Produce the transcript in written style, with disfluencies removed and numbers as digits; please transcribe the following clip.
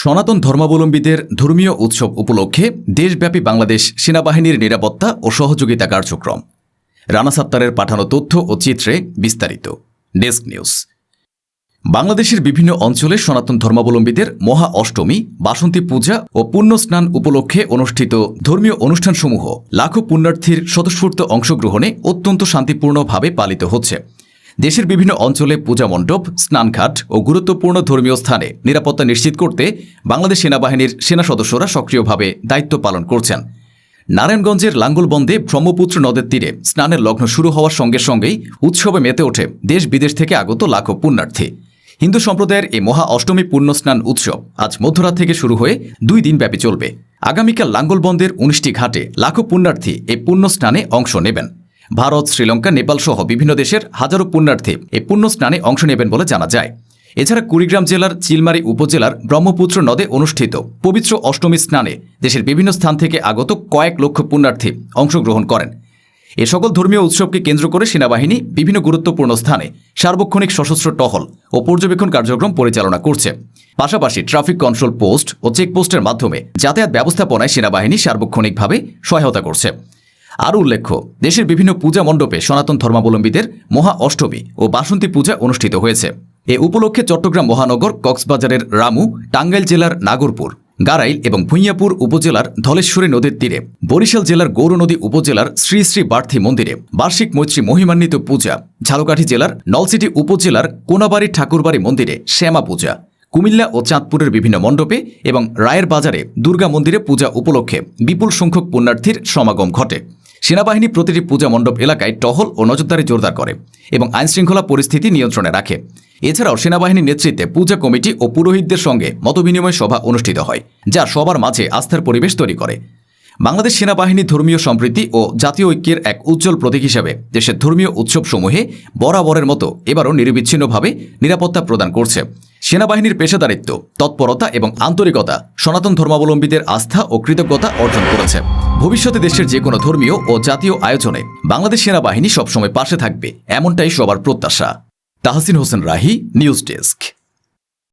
সনাতন ধর্মাবলম্বীদের ধর্মীয় উৎসব উপলক্ষে দেশব্যাপী বাংলাদেশ সেনাবাহিনীর নিরাপত্তা ও সহযোগিতা কার্যক্রম। রানা সাত্তারের পাঠানো তথ্য ও চিত্রে বিস্তারিত। Desk news. বাংলাদেশের বিভিন্ন অঞ্চলে সনাতন ধর্মাবলম্বীদের মহা অষ্টমী, বাসন্তী পূজা ও পুণ্য স্নান উপলক্ষে অনুষ্ঠিত ধর্মীয় অনুষ্ঠানসমূহ লাখো পুণ্যার্থীর স্বতঃস্ফূর্ত অংশগ্রহণে অত্যন্ত শান্তিপূর্ণভাবে পালিত হচ্ছে। দেশের বিভিন্ন অঞ্চলে পূজা মণ্ডপ, স্নানঘাট ও গুরুত্বপূর্ণ ধর্মীয় স্থানে নিরাপত্তা নিশ্চিত করতে বাংলাদেশ সেনাবাহিনীর সেনা সদস্যরা সক্রিয়ভাবে দায়িত্ব পালন করছেন। নারায়ণগঞ্জের লাঙ্গলবন্দে ব্রহ্মপুত্র নদের তীরে স্নানের লগ্ন শুরু হওয়ার সঙ্গে সঙ্গেই উৎসবে মেতে ওঠে দেশ বিদেশ থেকে আগত লাখো পুণ্যার্থী। হিন্দু সম্প্রদায়ের এই মহা অষ্টমী পুণ্য স্নান উৎসব আজ মধ্যরাত থেকে শুরু হয়ে 2 দিন ব্যাপী চলবে। আগামীকাল লাঙ্গলবন্দের 19টি ঘাটে লাখো পুণ্যার্থী এই পুণ্য স্নানে অংশ নেবেন। ভারত, শ্রীলঙ্কা, নেপাল সহ বিভিন্ন দেশের হাজারো পুণ্যার্থী এই পুণ্য স্নানে অংশ নেবেন বলে জানা যায়। এছাড়া কুড়িগ্রাম জেলার চিলমারী উপজেলার ব্রহ্মপুত্র নদে অনুষ্ঠিত পবিত্র অষ্টমী স্নানে দেশের বিভিন্ন স্থান থেকে আগত কয়েক লক্ষ পুণ্যার্থী অংশগ্রহণ করেন। এ সকল ধর্মীয় উৎসবকে কেন্দ্র করে সেনাবাহিনী বিভিন্ন গুরুত্বপূর্ণ স্থানে সার্বক্ষণিক সশস্ত্র টহল ও পর্যবেক্ষণ কার্যক্রম পরিচালনা করছে। পাশাপাশি ট্রাফিক কন্ট্রোল পোস্ট ও চেকপোস্টের মাধ্যমে যাতায়াত ব্যবস্থাপনায় সেনাবাহিনী সার্বক্ষণিকভাবে সহায়তা করছে। আরও উল্লেখ্য, দেশের বিভিন্ন পূজা মণ্ডপে সনাতন ধর্মাবলম্বীদের মহা অষ্টমী ও বাসন্তী পূজা অনুষ্ঠিত হয়েছে। এ উপলক্ষে চট্টগ্রাম মহানগর, কক্সবাজারের রামু, টাঙ্গাইল জেলার নাগরপুর, গারাইল এবং ভূঁইয়াপুর উপজেলার ধলেশ্বরী নদীর তীরে, বরিশাল জেলার গৌরনদী উপজেলার শ্রী শ্রী বার্থী মন্দিরে বার্ষিক মৈত্রী মহিমান্বিত পূজা, ঝালকাঠি জেলার নলসিটি উপজেলার কোনাবাড়ি ঠাকুরবাড়ি মন্দিরে শ্যামা পূজা, কুমিল্লা ও চাঁদপুরের বিভিন্ন মণ্ডপে এবং রায়ের বাজারে দুর্গা মন্দিরে পূজা উপলক্ষে বিপুল সংখ্যক পুণ্যার্থীর সমাগম ঘটে। সেনাবাহিনী প্রতিটি পূজা মণ্ডপ এলাকায় টহল ও নজরদারি জোরদার করে এবং আইনশৃঙ্খলা পরিস্থিতি নিয়ন্ত্রণে রাখে। এছাড়াও সেনাবাহিনীর নেতৃত্বে পূজা কমিটি ও পুরোহিতদের সঙ্গে মতবিনিময় সভা অনুষ্ঠিত হয়, যা সবার মাঝে আস্থার পরিবেশ তৈরি করে। বাংলাদেশ সেনাবাহিনী ধর্মীয় সম্প্রীতি ও জাতীয় ঐক্যের এক উজ্জ্বল প্রতীক হিসেবে দেশের ধর্মীয় উৎসবসমূহে বরাবরের মতো এবারও নিরবিচ্ছিন্নভাবে নিরাপত্তা প্রদান করছে। সেনাবাহিনীর পেশাদারিত্ব, তৎপরতা এবং আন্তরিকতা সনাতন ধর্মাবলম্বীদের আস্থা ও কৃতজ্ঞতা অর্জন করেছে। ভবিষ্যতে দেশের যে কোনো ধর্মীয় ও জাতীয় আয়োজনে বাংলাদেশ সেনাবাহিনী সবসময় পাশে থাকবে, এমনটাই সবার প্রত্যাশা। Tahsin Hossain Rahi, news desk.